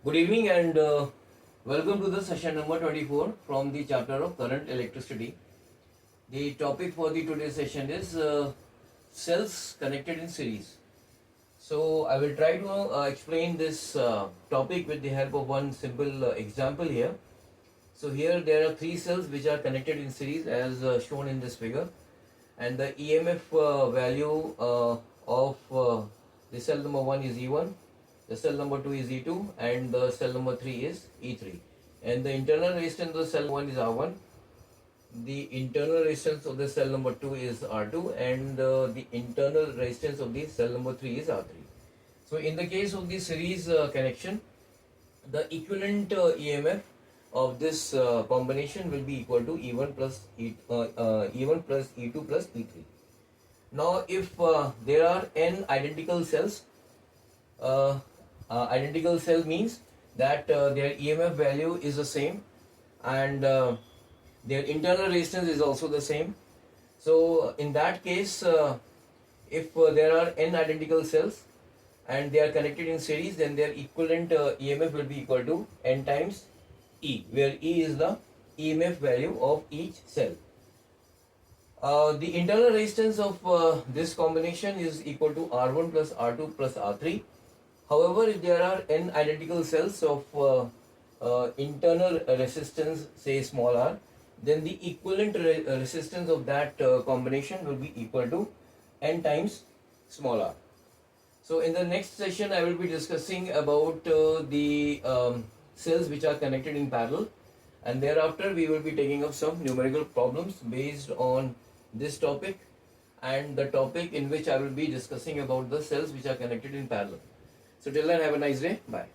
Good evening and welcome to the session number 24 from the chapter of current electricity. The topic for the today's session is cells connected in series. So I will try to explain this topic with the help of one simple example here. So here there are three cells which are connected in series as shown in this figure, and the EMF value of the cell number 1 is E1, the cell number 2 is E2, and the cell number 3 is E3. And the internal resistance of the cell 1 is R1, the internal resistance of the cell number 2 is R2, and the internal resistance of the cell number 3 is R3. So in the case of the series connection, the equivalent EMF of this combination will be equal to E1 plus E1 plus E2 plus E3. Now if there are n identical cells, identical cell means that their EMF value is the same, and their internal resistance is also the same. So in that case, if there are n identical cells and they are connected in series, then their equivalent EMF will be equal to n times E, where E is the EMF value of each cell. The internal resistance of this combination is equal to R1 plus R2 plus R3. However, if there are n identical cells of internal resistance, say small r, then the equivalent resistance of that combination will be equal to n times small r. So in the next session, I will be discussing about the cells which are connected in parallel, and thereafter we will be taking up some numerical problems based on this topic and the topic in which I will be discussing about the cells which are connected in parallel. So till then, have a nice day. Bye.